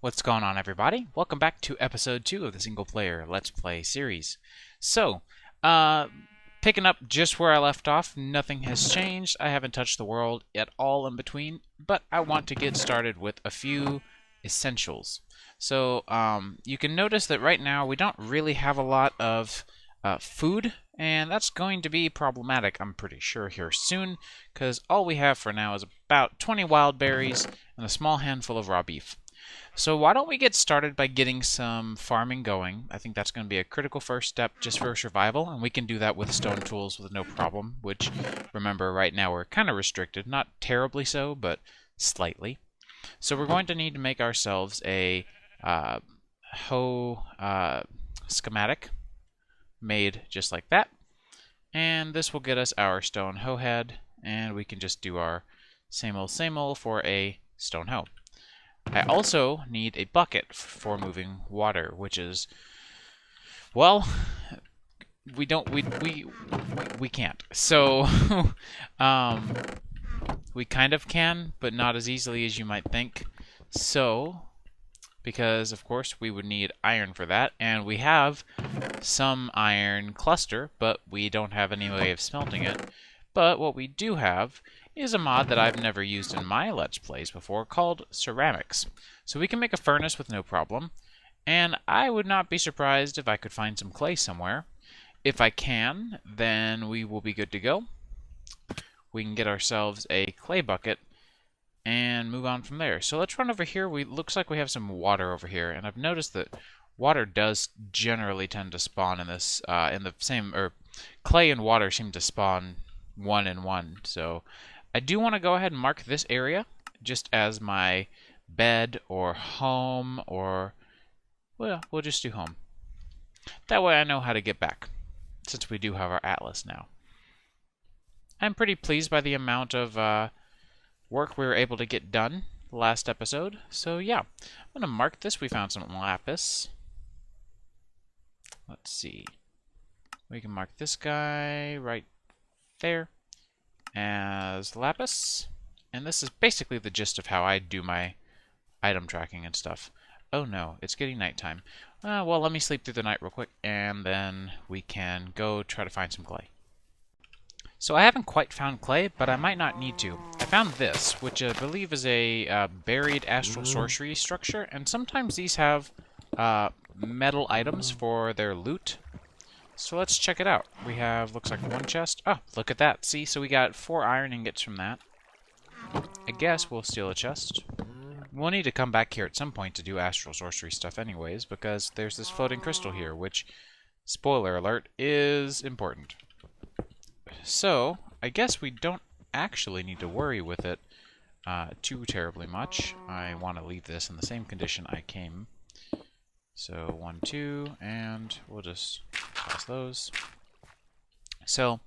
What's going on, everybody? Welcome back to episode 2 of the single player Let's Play series. So, picking up just where I left off, nothing has changed. I haven't touched the world at all in between, but I want to get started with a few essentials. So, you can notice that right now we don't really have a lot of food, and that's going to be problematic, I'm pretty sure, here soon, because all we have for now is about 20 wild berries and a small handful of raw beef. So why don't we get started by getting some farming going? I think that's going to be a critical first step just for survival, and we can do that with stone tools with no problem, which, remember, right now we're kind of restricted. Not terribly so, but slightly. So we're going to need to make ourselves a hoe schematic made just like that. And this will get us our stone hoe head, and we can just do our same old for a stone hoe. I also need a bucket for moving water, which is, well, we can't. So, we kind of can, but not as easily as you might think. So, because of course we would need iron for that, and we have some iron cluster, but we don't have any way of smelting it. But what we do have is a mod that I've never used in my Let's Plays before called ceramics. So we can make a furnace with no problem, and I would not be surprised if I could find some clay somewhere. If I can, then we will be good to go. We can get ourselves a clay bucket and move on from there. So let's run over here. Looks like we have some water over here, and I've noticed that water does generally tend to spawn in this, in the same, or clay and water seem to spawn one and one. So I do want to go ahead and mark this area just as my bed or home, or, well, we'll just do home. That way I know how to get back, since we do have our atlas now. I'm pretty pleased by the amount of work we were able to get done last episode. So yeah, I'm going to mark this. We found some lapis. Let's see. We can mark this guy right there as lapis, and this is basically the gist of how I do my item tracking and stuff. Oh no, it's getting nighttime. Well, let me sleep through the night real quick, and then we can go try to find some clay. So I haven't quite found clay, but I might not need to. I found this, which I believe is a buried astral sorcery structure, and sometimes these have metal items for their loot. So let's check it out. We have, looks like one chest. Oh, look at that. See, so we got 4 iron ingots from that. I guess we'll steal a chest. We'll need to come back here at some point to do astral sorcery stuff anyways, because there's this floating crystal here, which, spoiler alert, is important. So, I guess we don't actually need to worry with it too terribly much. I want to leave this in the same condition I came. So 1, 2, and we'll just toss those. So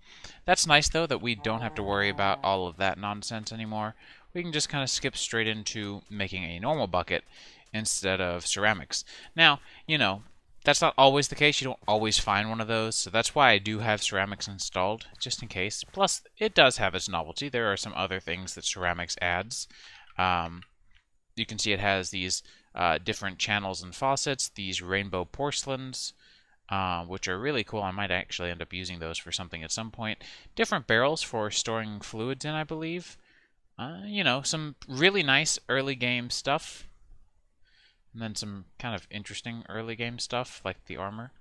that's nice though that we don't have to worry about all of that nonsense anymore. We can just kind of skip straight into making a normal bucket instead of ceramics. Now, you know, that's not always the case. You don't always find one of those, so that's why I do have ceramics installed, just in case. Plus, it does have its novelty. There are some other things that ceramics adds. You can see it has these different channels and faucets, these rainbow porcelains, which are really cool. I might actually end up using those for something at some point. Different barrels for storing fluids in, I believe. You know, some really nice early game stuff. And then some kind of interesting early game stuff, like the armor.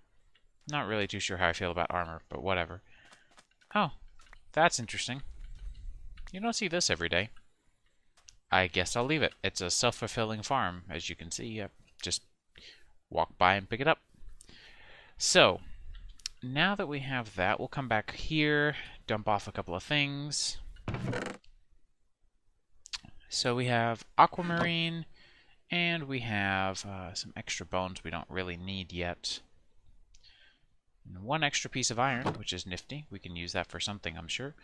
Not really too sure how I feel about armor, but whatever. Oh, that's interesting. You don't see this every day. I guess I'll leave it. It's a self-fulfilling farm, as you can see. Just walk by and pick it up. So, now that we have that, we'll come back here, dump off a couple of things. So we have aquamarine, and we have some extra bones we don't really need yet. And 1 extra piece of iron, which is nifty. We can use that for something, I'm sure.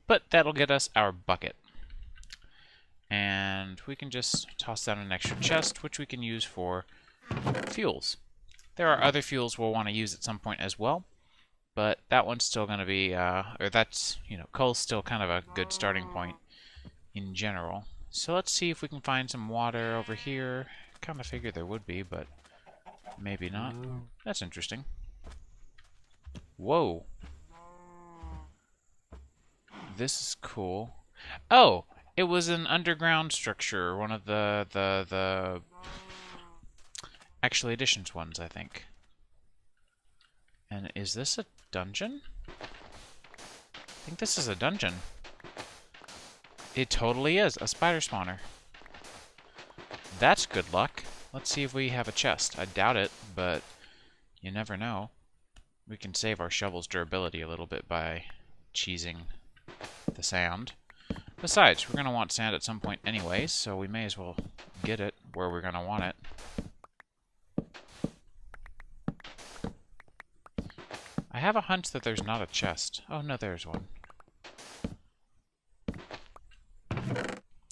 But that'll get us our bucket. And we can just toss down an extra chest, which we can use for fuels. There are other fuels we'll want to use at some point as well, but that one's still going to be, or that's, you know, coal's still kind of a good starting point in general. So let's see if we can find some water over here. kind of figured there would be, but maybe not. That's interesting. Whoa. This is cool. Oh, it was an underground structure, one of the actually Editions ones, I think. And is this a dungeon? I think this is a dungeon. It totally is a spider spawner. That's good luck. Let's see if we have a chest. I doubt it, but you never know. We can save our shovel's durability a little bit by cheesing the sand. Besides, we're going to want sand at some point anyways, so we may as well get it where we're going to want it. I have a hunch that there's not a chest. Oh, no, there's one.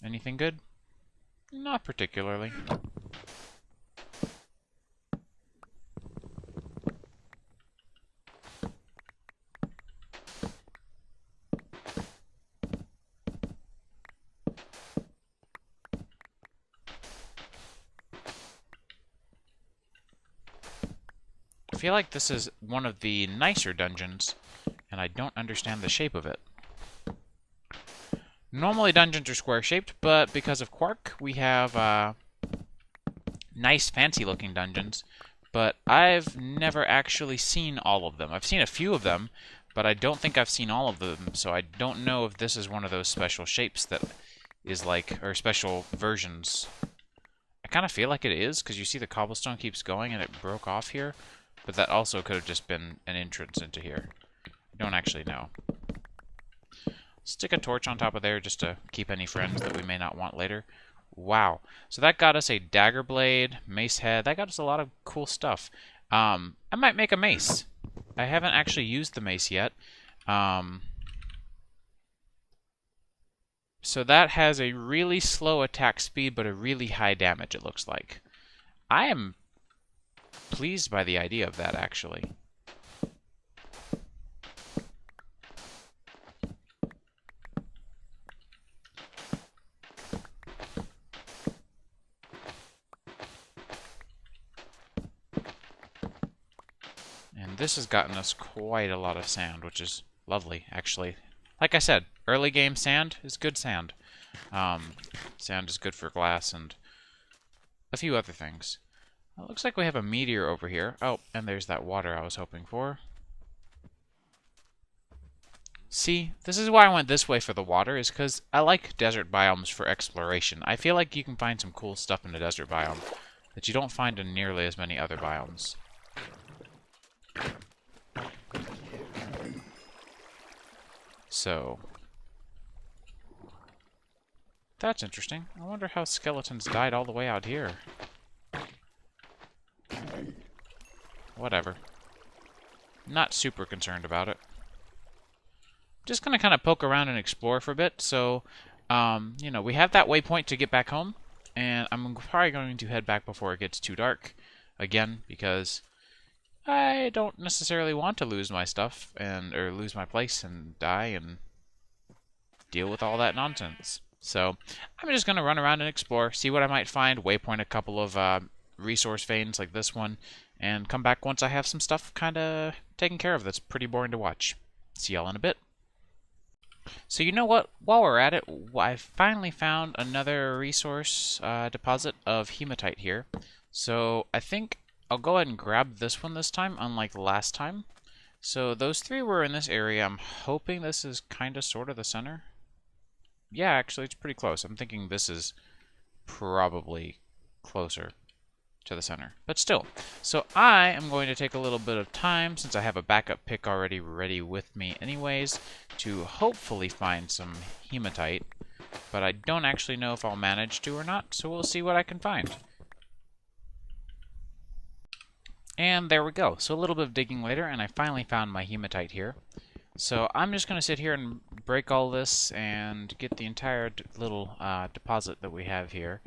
Anything good? Not particularly. I feel like this is one of the nicer dungeons, and I don't understand the shape of it. Normally dungeons are square-shaped, but because of Quark, we have nice, fancy-looking dungeons, but I've never actually seen all of them. I've seen a few of them, but I don't think I've seen all of them, so I don't know if this is one of those special shapes that is like, or special versions. I kind of feel like it is, because you see the cobblestone keeps going and it broke off here, but that also could have just been an entrance into here. I don't actually know. Stick a torch on top of there just to keep any friends that we may not want later. Wow. So that got us a dagger blade, mace head. That got us a lot of cool stuff. I might make a mace. I haven't actually used the mace yet. So that has a really slow attack speed, but a really high damage, it looks like. I am pleased by the idea of that, actually. And this has gotten us quite a lot of sand, which is lovely, actually. Like I said, early game sand is good sand. Sand is good for glass and a few other things. It looks like we have a meteor over here. Oh, and there's that water I was hoping for. See, this is why I went this way for the water, is because I like desert biomes for exploration. I feel like you can find some cool stuff in a desert biome that you don't find in nearly as many other biomes. So, that's interesting. I wonder how skeletons died all the way out here. Whatever. Not super concerned about it. Just gonna kind of poke around and explore for a bit. So, you know, we have that waypoint to get back home, and I'm probably going to head back before it gets too dark again, because I don't necessarily want to lose my stuff or lose my place and die and deal with all that nonsense. So I'm just going to run around and explore, see what I might find, waypoint a couple of resource veins like this one, and come back once I have some stuff kind of taken care of that's pretty boring to watch. See y'all in a bit. So you know what? While we're at it, I finally found another resource deposit of hematite here. So I think I'll go ahead and grab this one this time, unlike last time. So those three were in this area. I'm hoping this is kind of sort of the center. Yeah, actually, it's pretty close. I'm thinking this is probably closer to the center. But still. So I am going to take a little bit of time, since I have a backup pick already ready with me anyways, to hopefully find some hematite. But I don't actually know if I'll manage to or not, so we'll see what I can find. And there we go. So a little bit of digging later, and I finally found my hematite here. So I'm just going to sit here and break all this and get the entire little deposit that we have here.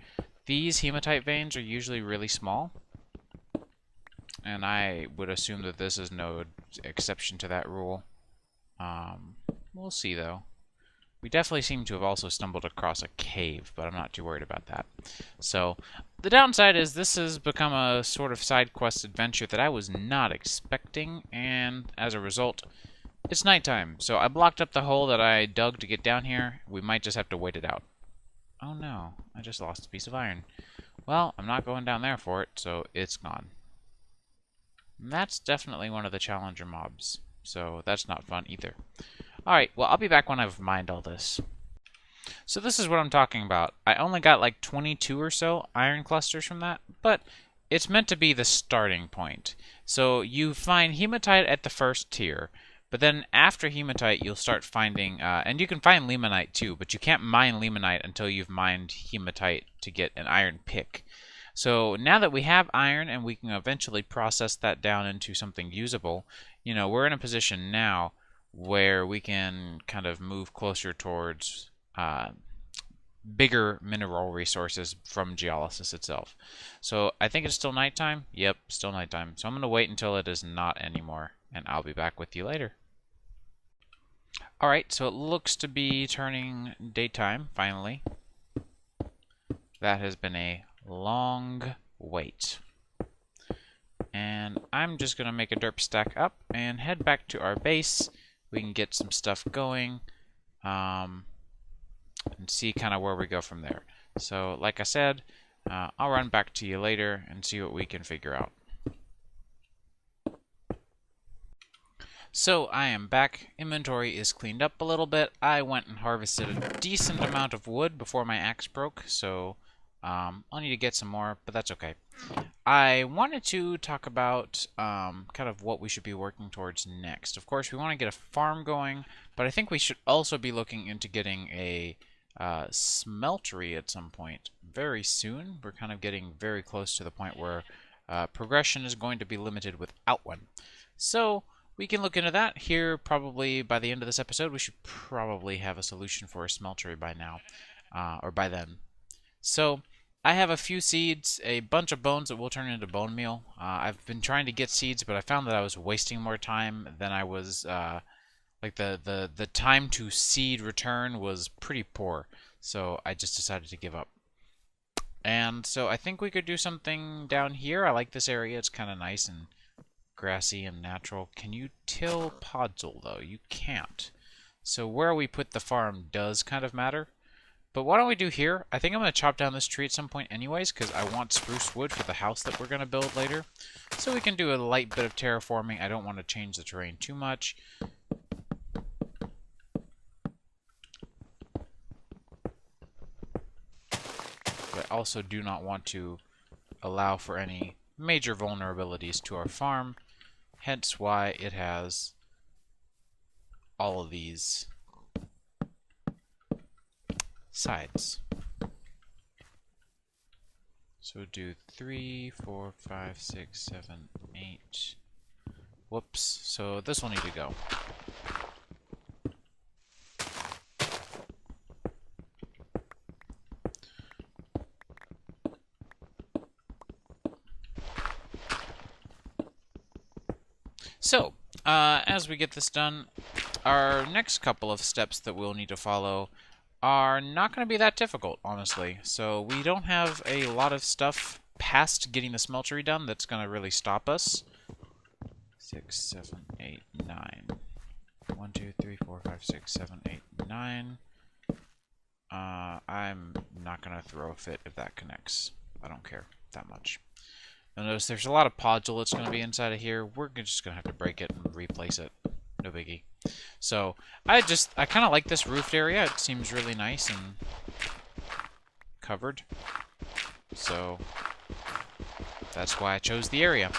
These hematite veins are usually really small, and I would assume that this is no exception to that rule. We'll see, though. We definitely seem to have also stumbled across a cave, but I'm not too worried about that. So the downside is this has become a sort of side quest adventure that I was not expecting, and as a result, it's nighttime. So I blocked up the hole that I dug to get down here. We might just have to wait it out. Oh no, I just lost a piece of iron. Well, I'm not going down there for it, so it's gone. And that's definitely one of the challenger mobs, so that's not fun either. Alright, well, I'll be back when I've mined all this. So this is what I'm talking about. I only got like 22 or so iron clusters from that, but it's meant to be the starting point. So you find hematite at the first tier, but then after hematite you'll start finding, and you can find limonite too, but you can't mine limonite until you've mined hematite to get an iron pick. So now that we have iron and we can eventually process that down into something usable, you know, we're in a position now where we can kind of move closer towards bigger mineral resources from geolysis itself. So I think it's still nighttime. Yep, still nighttime. So I'm going to wait until it is not anymore, and I'll be back with you later. Alright, so it looks to be turning daytime, finally. That has been a long wait. And I'm just going to make a derp stack up and head back to our base. We can get some stuff going. And see kind of where we go from there. So, like I said, I'll run back to you later and see what we can figure out. So, I am back. Inventory is cleaned up a little bit. I went and harvested a decent amount of wood before my axe broke, so I'll need to get some more, but that's okay. I wanted to talk about kind of what we should be working towards next. Of course, we want to get a farm going, but I think we should also be looking into getting a Smeltery at some point very soon. We're kind of getting very close to the point where progression is going to be limited without one. So we can look into that here. Probably by the end of this episode, we should probably have a solution for a Smeltery by now, or by then. So I have a few seeds, a bunch of bones that will turn into bone meal. I've been trying to get seeds, but I found that I was wasting more time than I was like the time to seed return was pretty poor, so I just decided to give up. And so I think we could do something down here. I like this area. It's kind of nice and grassy and natural. Can you till podzol, though? You can't. So where we put the farm does kind of matter. But why don't we do here? I think I'm going to chop down this tree at some point anyways, because I want spruce wood for the house that we're going to build later. So we can do a light bit of terraforming. I don't want to change the terrain too much. But also do not want to allow for any major vulnerabilities to our farm, hence why it has all of these sides. So do 3, 4, 5, 6, 7, 8. Whoops. So this will need to go. So, as we get this done, our next couple of steps that we'll need to follow are not going to be that difficult, honestly. So we don't have a lot of stuff past getting the smeltery done that's going to really stop us. 6, 7, 8, 9. 1, 2, 3, 4, 5, 6, 7, 8, 9. I'm not going to throw a fit if that connects. I don't care that much. You'll notice there's a lot of podzol that's going to be inside of here. We're just going to have to break it and replace it. No biggie. So, I kind of like this roofed area. It seems really nice and covered. So, that's why I chose the area.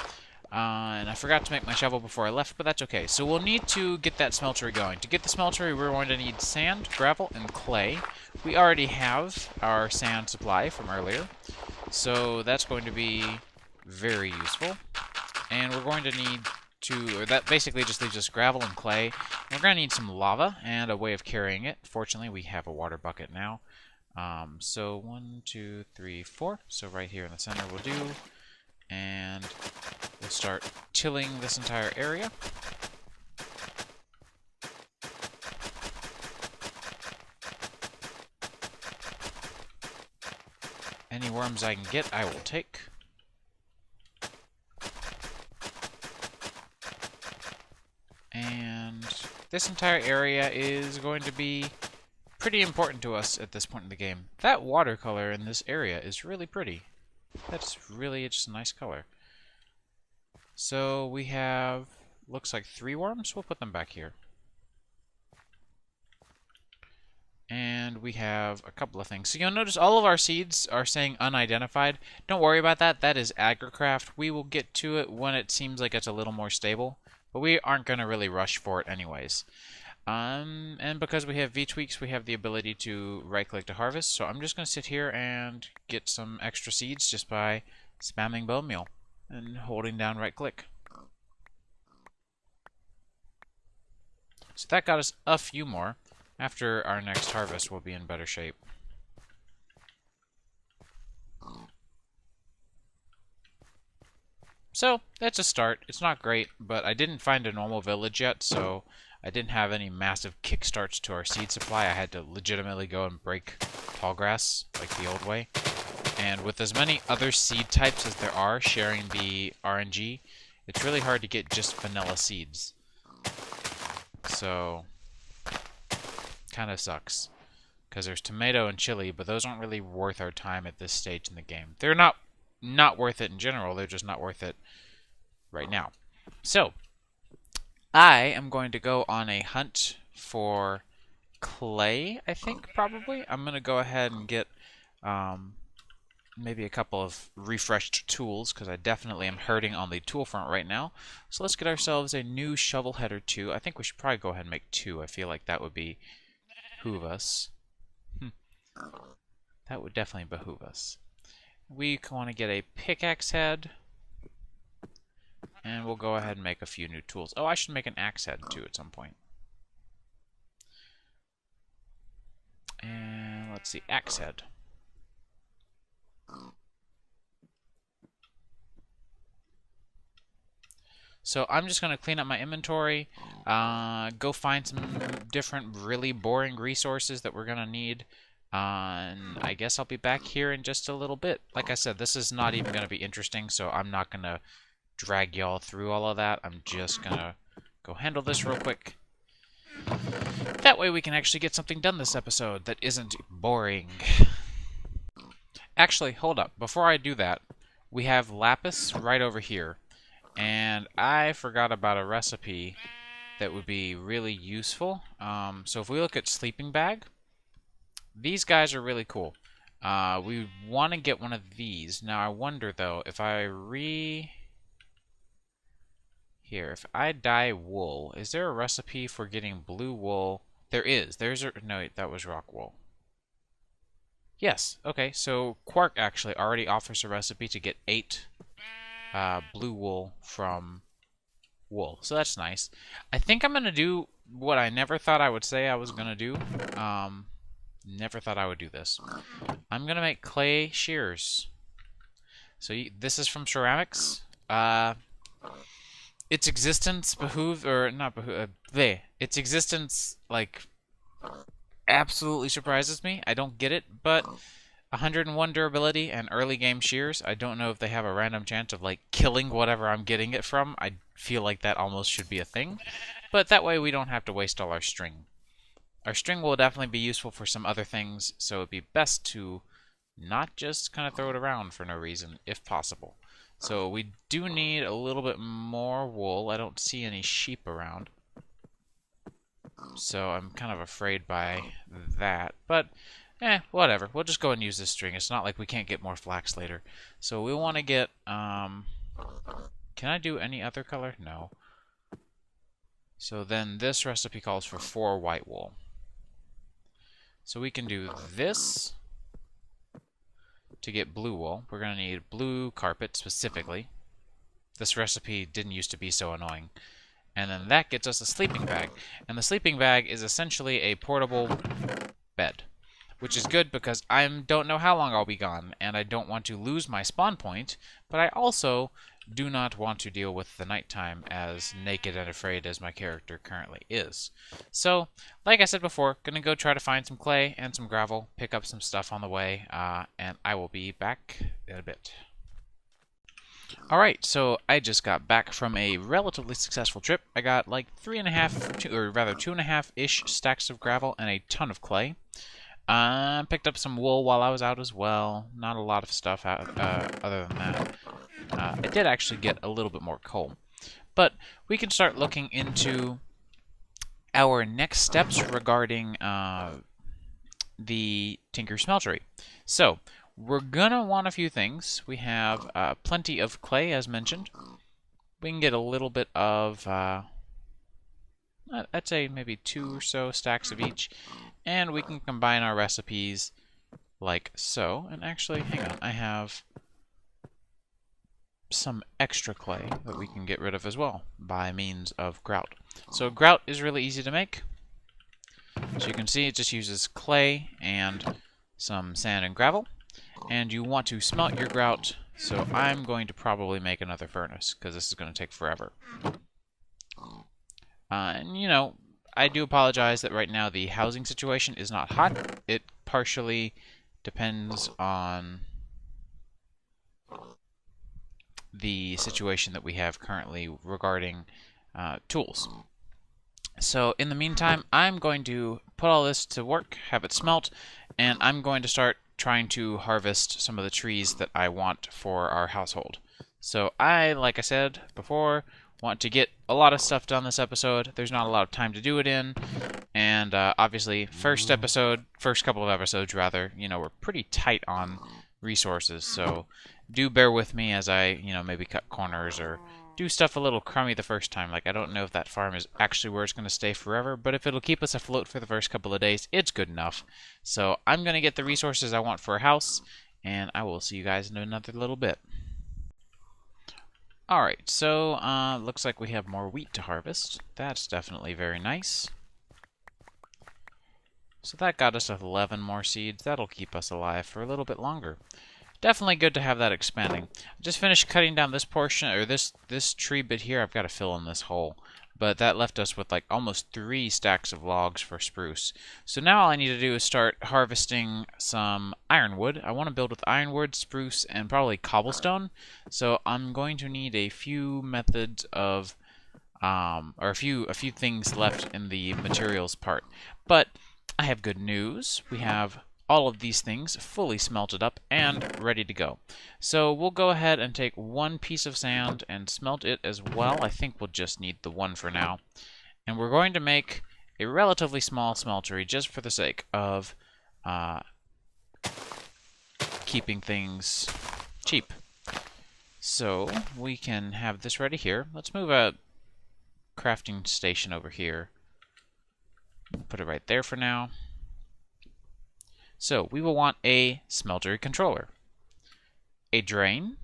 And I forgot to make my shovel before I left, but that's okay. So we'll need to get that smeltery going. To get the smeltery, we're going to need sand, gravel, and clay. We already have our sand supply from earlier. So that's going to be very useful. And we're going to need to, or that basically just leaves us gravel and clay. We're going to need some lava and a way of carrying it. Fortunately, we have a water bucket now. So 1, 2, 3, 4. So right here in the center will do. And we'll start tilling this entire area. Any worms I can get, I will take. And this entire area is going to be pretty important to us at this point in the game. That watercolor in this area is really pretty. That's really just a nice color. So we have, looks like 3 worms. We'll put them back here. And we have a couple of things. So you'll notice all of our seeds are saying unidentified. Don't worry about that. That is AgriCraft. We will get to it when it seems like it's a little more stable. But we aren't going to really rush for it anyways. And because we have V-tweaks, we have the ability to right-click to harvest. So I'm just going to sit here and get some extra seeds just by spamming bone meal and holding down right-click. So that got us a few more. After our next harvest, we'll be in better shape. So, that's a start. It's not great, but I didn't find a normal village yet, so I didn't have any massive kickstarts to our seed supply. I had to legitimately go and break tall grass, like the old way. And with as many other seed types as there are sharing the RNG, it's really hard to get just vanilla seeds. So kind of sucks, because there's tomato and chili, but those aren't really worth our time at this stage in the game. They're not worth it in general, they're just not worth it right now. So I am going to go on a hunt for clay, I think, probably. I'm going to go ahead and get maybe a couple of refreshed tools, because I definitely am hurting on the tool front right now. So let's get ourselves a new shovel head or 2. I think we should probably go ahead and make 2. I feel like that would behoove us. That would definitely behoove us. We want to get a pickaxe head, and we'll go ahead and make a few new tools. Oh, I should make an axe head too at some point. And let's see, axe head. So I'm just going to clean up my inventory, go find some different really boring resources that we're going to need, and I guess I'll be back here in just a little bit. Like I said, this is not even going to be interesting, so I'm not going to drag y'all through all of that. I'm just going to go handle this real quick. That way we can actually get something done this episode that isn't boring. Actually, hold up. Before I do that, we have lapis right over here. And I forgot about a recipe that would be really useful. So if we look at sleeping bag, these guys are really cool. We want to get one of these. Now I wonder though, if I if I dye wool, is there a recipe for getting blue wool? There is. No, that was rock wool. Yes. Okay. So Quark actually already offers a recipe to get 8 blue wool from wool. So that's nice. I think I'm going to do what I never thought I would say I was going to do. Never thought I would do this. I'm going to make clay shears. So this is from ceramics. Its existence its existence, like, absolutely surprises me. I don't get it, but 101 durability and early game shears, I don't know if they have a random chance of like killing whatever I'm getting it from. I feel like that almost should be a thing, but that way we don't have to waste all our string. Our string will definitely be useful for some other things, so it'd be best to not just kind of throw it around for no reason, if possible. So we do need a little bit more wool. I don't see any sheep around, so I'm kind of afraid by that, but whatever. We'll just go and use this string. It's not like we can't get more flax later. So we want to get, can I do any other color? No. So then this recipe calls for 4 white wool. So we can do this to get blue wool. We're going to need blue carpet specifically. This recipe didn't used to be so annoying. And then that gets us a sleeping bag. And the sleeping bag is essentially a portable bed, which is good because I don't know how long I'll be gone, and I don't want to lose my spawn point, but I also do not want to deal with the nighttime as naked and afraid as my character currently is. So, like I said before, gonna go try to find some clay and some gravel, pick up some stuff on the way, and I will be back in a bit. Alright, so I just got back from a relatively successful trip. I got like 2.5-ish stacks of gravel and a ton of clay. Picked up some wool while I was out as well. Not a lot of stuff other than that. I did actually get a little bit more coal. But we can start looking into our next steps regarding the Tinker Smeltery. So, we're gonna want a few things. We have plenty of clay, as mentioned. We can get a little bit of, I'd say maybe 2 or so stacks of each. And we can combine our recipes like so. And actually, hang on, I have some extra clay that we can get rid of as well by means of grout. So grout is really easy to make. So you can see it just uses clay and some sand and gravel. And you want to smelt your grout, so I'm going to probably make another furnace, because this is going to take forever. And, you know, I do apologize that right now the housing situation is not hot. It partially depends on the situation that we have currently regarding tools. So in the meantime, I'm going to put all this to work, have it smelt, and I'm going to start trying to harvest some of the trees that I want for our household. So I, like I said before, want to get a lot of stuff done this episode. There's not a lot of time to do it in, and obviously first couple of episodes rather, you know, we're pretty tight on resources, so do bear with me as I, you know, maybe cut corners or do stuff a little crummy the first time. Like, I don't know if that farm is actually where it's going to stay forever, but if it'll keep us afloat for the first couple of days, it's good enough. So I'm going to get the resources I want for a house, and I will see you guys in another little bit. Alright, so looks like we have more wheat to harvest. That's definitely very nice. So that got us 11 more seeds. That'll keep us alive for a little bit longer. Definitely good to have that expanding. I just finished cutting down this portion, or this tree bit here. I've got to fill in this hole. But that left us with like almost 3 stacks of logs for spruce. So now all I need to do is start harvesting some ironwood. I want to build with ironwood, spruce, and probably cobblestone. So I'm going to need a few methods of, or a few things left in the materials part. But I have good news. We have all of these things fully smelted up and ready to go. So we'll go ahead and take 1 piece of sand and smelt it as well. I think we'll just need the 1 for now. And we're going to make a relatively small smeltery just for the sake of keeping things cheap. So we can have this ready here. Let's move a crafting station over here. Put it right there for now. So we will want a smeltery controller, a drain,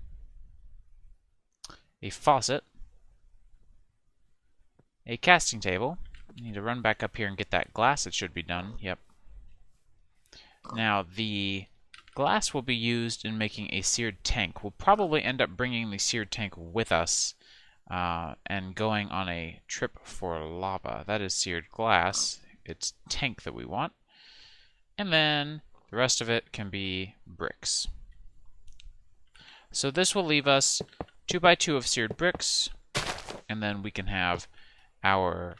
a faucet, a casting table. I need to run back up here and get that glass. It should be done. Yep. Now the glass will be used in making a seared tank. We'll probably end up bringing the seared tank with us and going on a trip for lava. That is seared glass. It's tank that we want. And then the rest of it can be bricks. So this will leave us 2x2 of seared bricks, and then we can have our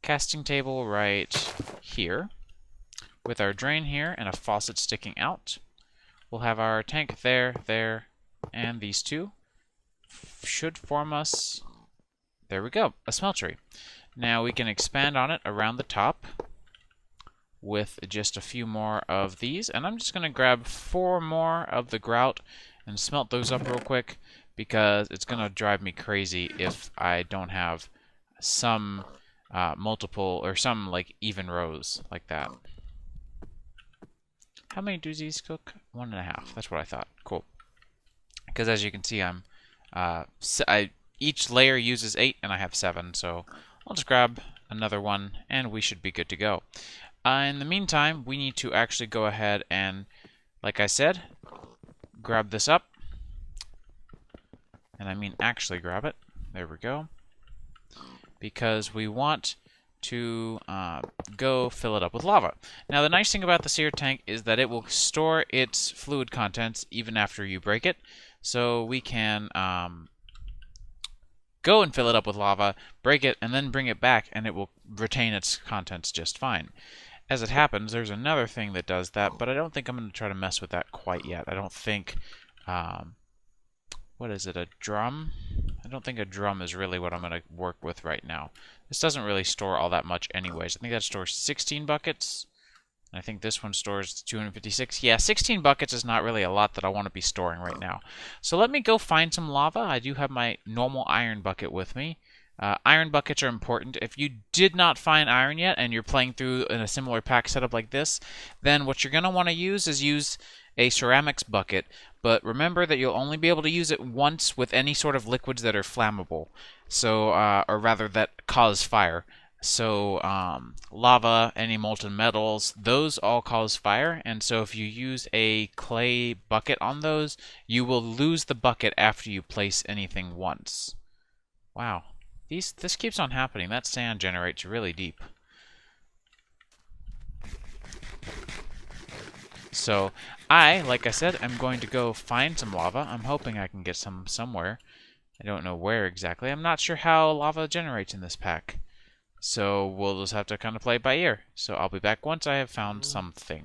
casting table right here with our drain here and a faucet sticking out. We'll have our tank there, there, and these 2 should form us, there we go, a smeltery. Now we can expand on it around the top with just a few more of these, and I'm just going to grab 4 more of the grout and smelt those up real quick, because it's going to drive me crazy if I don't have some multiple, or some like even rows like that. How many do these cook? 1.5. That's what I thought. Cool. Because as you can see, I'm each layer uses 8, and I have 7, so I'll just grab another one, and we should be good to go. In the meantime, we need to actually go ahead and, like I said, grab this up and I mean actually grab it. There we go. Because we want to go fill it up with lava. Now the nice thing about the sear tank is that it will store its fluid contents even after you break it. So we can go and fill it up with lava, break it, and then bring it back, and it will retain its contents just fine. As it happens, there's another thing that does that, but I don't think I'm going to try to mess with that quite yet. I don't think... what is it, a drum? I don't think a drum is really what I'm going to work with right now. This doesn't really store all that much anyways. I think that stores 16 buckets. And I think this one stores 256. Yeah, 16 buckets is not really a lot that I want to be storing right now. So let me go find some lava. I do have my normal iron bucket with me. Iron buckets are important. If you did not find iron yet and you're playing through in a similar pack setup like this, then what you're going to want to use is use a ceramics bucket. But remember that you'll only be able to use it once with any sort of liquids that are flammable. So, or rather that cause fire. So, lava, any molten metals, those all cause fire. And so if you use a clay bucket on those, you will lose the bucket after you place anything once. Wow. This keeps on happening. That sand generates really deep. So, like I said, I'm going to go find some lava. I'm hoping I can get some somewhere. I don't know where exactly. I'm not sure how lava generates in this pack. So, we'll just have to kind of play it by ear. So, I'll be back once I have found something.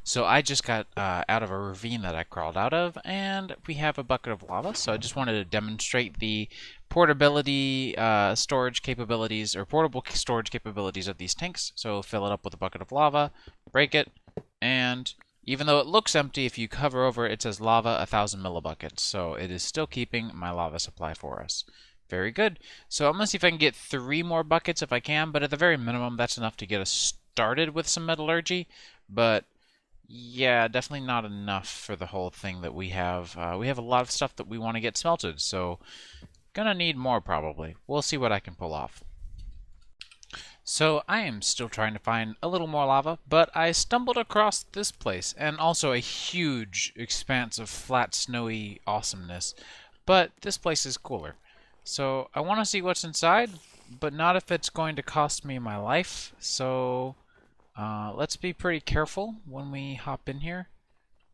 So, I just got out of a ravine that I crawled out of, and we have a bucket of lava. So, I just wanted to demonstrate the portability storage capabilities, or portable storage capabilities of these tanks. So, fill it up with a bucket of lava, break it, and even though it looks empty, if you hover over it, it says lava 1,000 millibuckets. So, it is still keeping my lava supply for us. Very good. So I'm going to see if I can get 3 more buckets if I can, but at the very minimum, that's enough to get us started with some metallurgy. But yeah, definitely not enough for the whole thing that we have. We have a lot of stuff that we want to get smelted, so gonna need more probably. We'll see what I can pull off. So I am still trying to find a little more lava, but I stumbled across this place, and also a huge expanse of flat, snowy awesomeness. But this place is cooler. So I want to see what's inside, but not if it's going to cost me my life. So let's be pretty careful when we hop in here.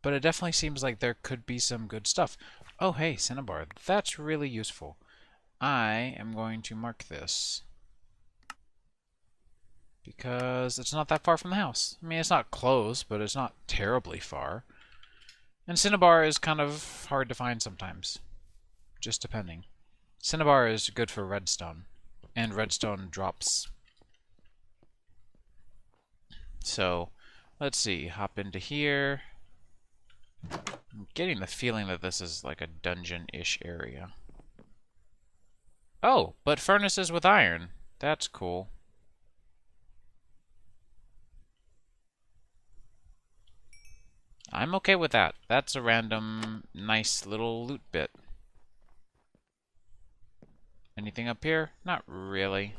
But it definitely seems like there could be some good stuff. Oh, hey, cinnabar. That's really useful. I am going to mark this because it's not that far from the house. I mean, it's not close, but it's not terribly far. And cinnabar is kind of hard to find sometimes, just depending. Cinnabar is good for redstone, and redstone drops. So, let's see, hop into here. I'm getting the feeling that this is like a dungeon-ish area. Oh, but furnaces with iron. That's cool. I'm okay with that. That's a random, nice little loot bit. Anything up here? Not really.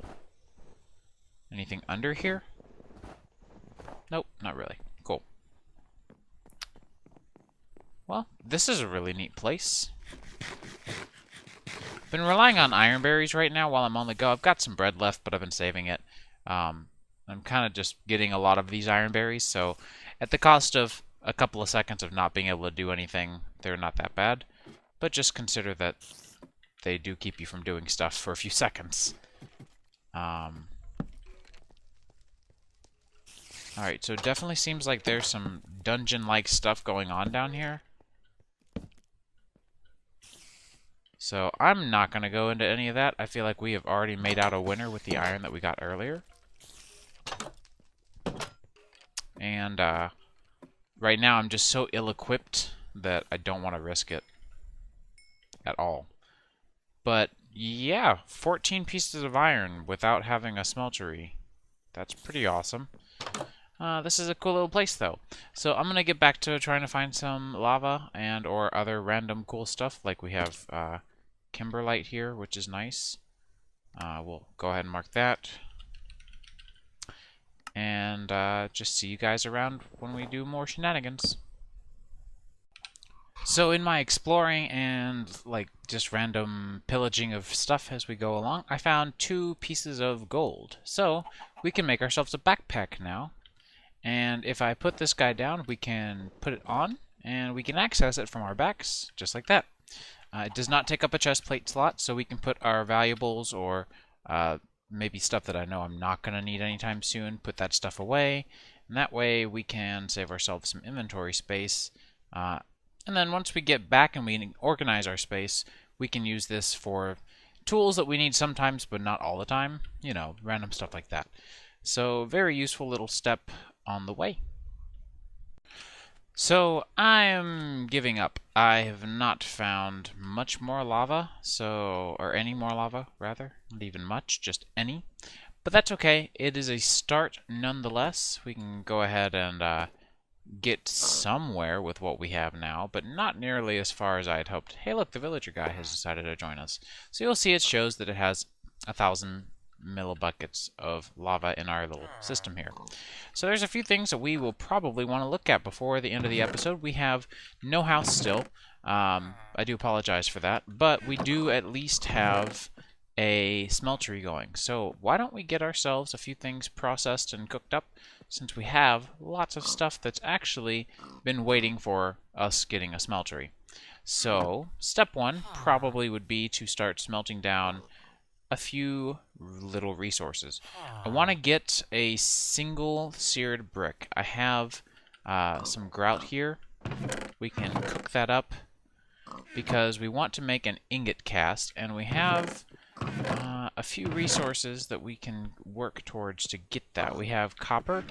Anything under here? Nope, not really. Cool. Well, this is a really neat place. Been relying on iron berries right now while I'm on the go. I've got some bread left, but I've been saving it. I'm kind of just getting a lot of these iron berries, so at the cost of a couple of seconds of not being able to do anything, they're not that bad. But just consider that they do keep you from doing stuff for a few seconds. Alright, so it definitely seems like there's some dungeon-like stuff going on down here. So I'm not going to go into any of that. I feel like we have already made out a winner with the iron that we got earlier. And right now I'm just so ill-equipped that I don't want to risk it at all. But yeah, 14 pieces of iron without having a smeltery. That's pretty awesome. This is a cool little place, though. So I'm going to get back to trying to find some lava and or other random cool stuff. Like we have kimberlite here, which is nice. We'll go ahead and mark that. And just see you guys around when we do more shenanigans. So in my exploring and like just random pillaging of stuff as we go along, I found 2 pieces of gold. So we can make ourselves a backpack now. And if I put this guy down, we can put it on and we can access it from our backs, just like that. It does not take up a chest plate slot, so we can put our valuables or maybe stuff that I know I'm not going to need anytime soon, put that stuff away. And that way we can save ourselves some inventory space. And then once we get back and we organize our space, we can use this for tools that we need sometimes, but not all the time. You know, random stuff like that. So, very useful little step on the way. So, I'm giving up. I have not found much more lava, or any more lava, rather. Not even much, just any. But that's okay. It is a start nonetheless. We can go ahead and get somewhere with what we have now, but not nearly as far as I had hoped. Hey, look, the villager guy has decided to join us. So you'll see it shows that it has 1,000 millibuckets of lava in our little system here. So there's a few things that we will probably want to look at before the end of the episode. We have no house still. I do apologize for that, but we do at least have a smeltery going. So why don't we get ourselves a few things processed and cooked up, since we have lots of stuff that's actually been waiting for us getting a smeltery. So step 1 probably would be to start smelting down a few little resources. I want to get a single seared brick. I have some grout here. We can cook that up because we want to make an ingot cast, and we have a few resources that we can work towards to get that. We have copper,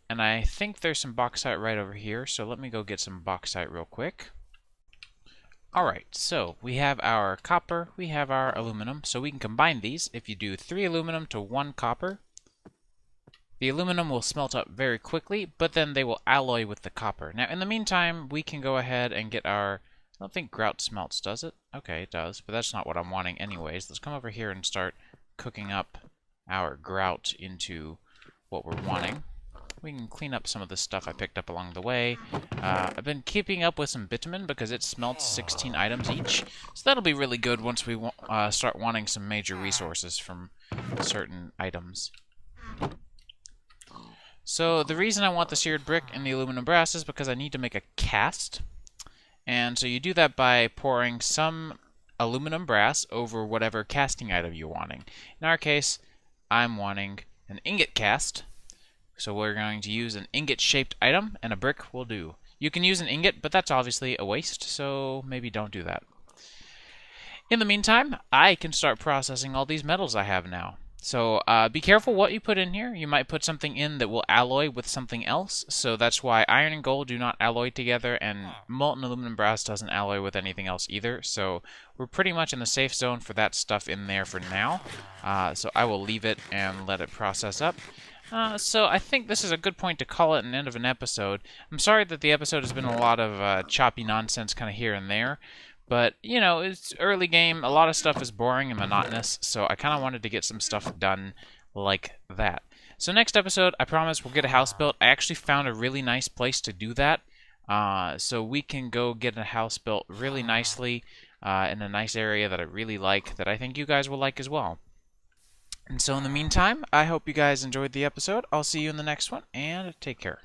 and I think there's some bauxite right over here, so let me go get some bauxite real quick. Alright, so we have our copper, we have our aluminum, so we can combine these. If you do 3 aluminum to 1 copper, the aluminum will smelt up very quickly, but then they will alloy with the copper. Now, in the meantime, we can go ahead and get our... I don't think grout smelts, does it? Okay, it does, but that's not what I'm wanting anyways. Let's come over here and start cooking up our grout into what we're wanting. We can clean up some of the stuff I picked up along the way. I've been keeping up with some bitumen because it smelts 16 items each. So that'll be really good once we start wanting some major resources from certain items. So the reason I want the seared brick and the aluminum brass is because I need to make a cast. And so you do that by pouring some aluminum brass over whatever casting item you're wanting. In our case, I'm wanting an ingot cast. So we're going to use an ingot-shaped item, and a brick will do. You can use an ingot, but that's obviously a waste, so maybe don't do that. In the meantime, I can start processing all these metals I have now. So be careful what you put in here. You might put something in that will alloy with something else. So that's why iron and gold do not alloy together, and molten aluminum brass doesn't alloy with anything else either. So we're pretty much in the safe zone for that stuff in there for now. So I will leave it and let it process up. So I think this is a good point to call it an end of an episode. I'm sorry that the episode has been a lot of choppy nonsense kind of here and there. But, you know, it's early game. A lot of stuff is boring and monotonous, so I kind of wanted to get some stuff done like that. So next episode, I promise we'll get a house built. I actually found a really nice place to do that. So we can go get a house built really nicely in a nice area that I really like, that I think you guys will like as well. And so in the meantime, I hope you guys enjoyed the episode. I'll see you in the next one, and take care.